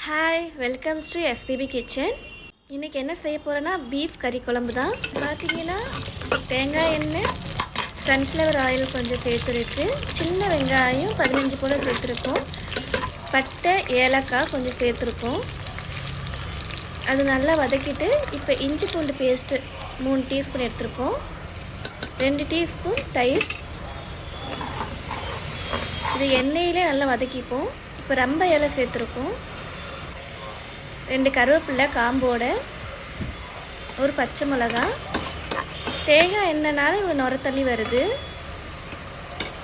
Hi welcomes to SPB kitchen. இன்றைக்கி என்ன செய்ய போகிறேன்னா பீஃப் கறி குழம்பு தான். பார்த்தீங்கன்னா தேங்காய் எண்ணெய், சன்ஃப்ளவர் ஆயில் கொஞ்சம் சேர்த்துருக்கு, சின்ன வெங்காயம் 15 போல் சேர்த்துருக்கோம், பட்டை ஏலக்காய் கொஞ்சம் சேர்த்துருக்கோம். அது நல்லா வதக்கிட்டு இப்போ இஞ்சி பூண்டு பேஸ்ட்டு 3 டீஸ்பூன் எடுத்துருக்கோம், 2 டீஸ்பூன் தயிர். இது எண்ணெயிலே நல்லா வதக்கிப்போம். இப்போ ரம்ப இலை சேர்த்துருக்கோம், 2 கருவேப்பிலை காம்போட, ஒரு பச்சை மிளகா, தேங்காய் எண்ணெய்னால இவ்வளோ நுர தள்ளி வருது,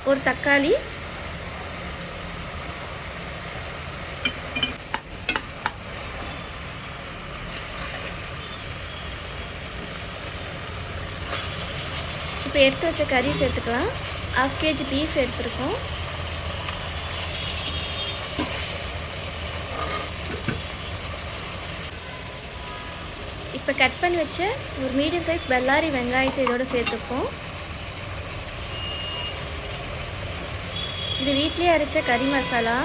ஒரு தக்காளி, இப்போ எடுத்து வச்ச கறி சேர்த்துக்கலாம். 1/2 kg பீஃப் எடுத்துருக்கோம். இப்போ கட் பண்ணி வச்ச ஒரு மீடியம் சைஸ் பெல்லாரி வெங்காயத்தை இதோடு சேர்த்துப்போம். இது வீட்லேயே அரைச்ச கறி மசாலா.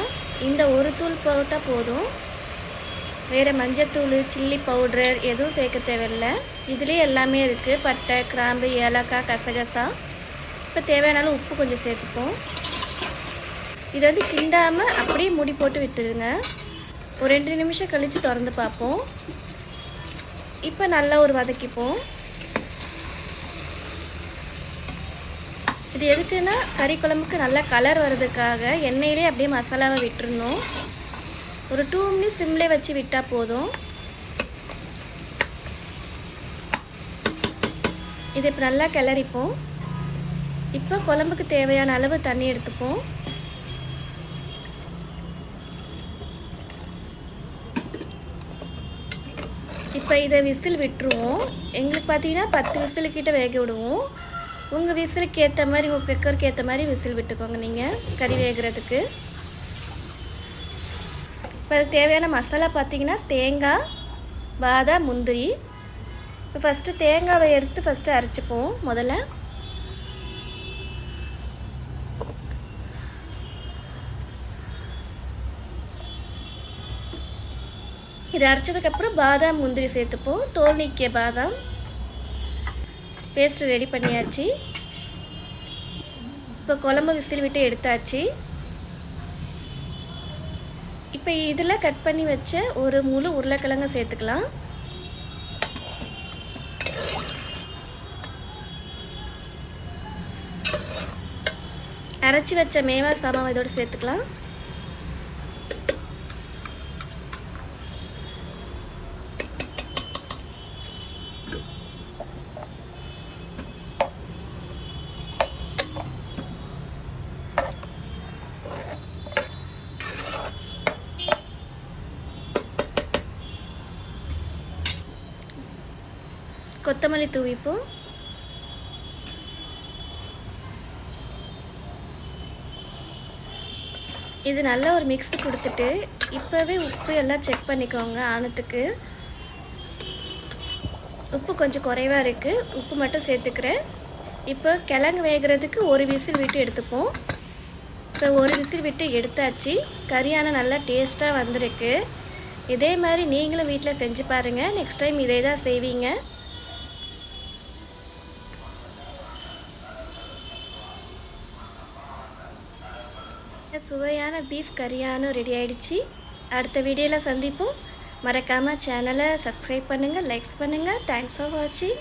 இந்த ஒரு தூள் போட்டால் போதும், வேறு மஞ்சத்தூள் சில்லி பவுடர் எதுவும் சேர்க்க தேவையில்லை. இதுலேயே எல்லாமே இருக்குது, பட்டை கிராம்பு ஏலக்காய் கசகசா. இப்போ தேவையான உப்பு கொஞ்சம் சேர்த்துப்போம். இதை கிண்டாமல் அப்படியே மூடி போட்டு விட்டுடுங்க. ஒரு 2 நிமிஷம் கழித்து திறந்து பார்ப்போம். இப்போ நல்லா ஒரு வதக்கிப்போம். இது எதுக்குன்னா கறி குழம்புக்கு நல்லா கலர் வர்றதுக்காக எண்ணெயிலே அப்படியே மசாலாவை விட்டுருணும். ஒரு 2 மினிட்ஸ் சிம்லே வச்சு விட்டால் போதும். இதை இப்போ நல்லா கிளறிப்போம். இப்போ குழம்புக்கு தேவையான அளவு தண்ணி எடுத்துப்போம். இப்போ இதை விசில் விட்டுருவோம். எங்களுக்கு பார்த்தீங்கன்னா 10 விசிலுக்கிட்ட வேக விடுவோம். உங்கள் விசிலுக்கு ஏற்ற மாதிரி, உங்கள் குக்கருக்கு ஏற்ற மாதிரி விசில் விட்டுக்கோங்க நீங்கள் கறி வேகிறதுக்கு. இப்போ அதுக்கு தேவையான மசாலா பார்த்தீங்கன்னா தேங்காய், பாதாம், முந்திரி. இப்போ ஃபஸ்ட்டு தேங்காவை எடுத்து அரைச்சிப்போம். முதல்ல இதை அரைச்சதுக்கப்புறம் பாதாம் முந்திரி சேர்த்துப்போம். தோல் நீக்கிய பாதாம் பேஸ்ட் ரெடி பண்ணியாச்சு. இப்போ குழம்பு விசில் விட்டு எடுத்தாச்சு. இப்போ இதில் கட் பண்ணி வச்ச ஒரு முழு உருளைக்கிழங்கு சேர்த்துக்கலாம். அரைச்சி வச்ச மேவா சாமான் இதோடு சேர்த்துக்கலாம். கொத்தமல்லி தூவிப்போம். இது நல்லா ஒரு மிக்ஸ் கொடுத்துட்டு இப்போவே உப்பு எல்லாம் செக் பண்ணிக்கோங்க. ஆனத்துக்கு உப்பு கொஞ்சம் குறைவாக இருக்குது, உப்பு மட்டும் சேர்த்துக்கிறேன். இப்போ கிழங்கு வேகிறதுக்கு ஒரு விசில் விட்டு எடுத்துப்போம். இப்போ ஒரு விசில் விட்டு எடுத்தாச்சு. கறியான நல்லா டேஸ்ட்டாக வந்திருக்கு. இதே மாதிரி நீங்களும் வீட்டில் செஞ்சு பாருங்கள். நெக்ஸ்ட் டைம் இதே தான் செய்வீங்க. சுவையான பீஃப் கறியானும் ரெடி ஆகிடுச்சு. அடுத்த வீடியோவில் சந்திப்போம். மறக்காமல் சேனலை சப்ஸ்கிரைப் பண்ணுங்கள், லைக்ஸ் பண்ணுங்கள். தேங்க்ஸ் ஃபார் வாட்சிங்.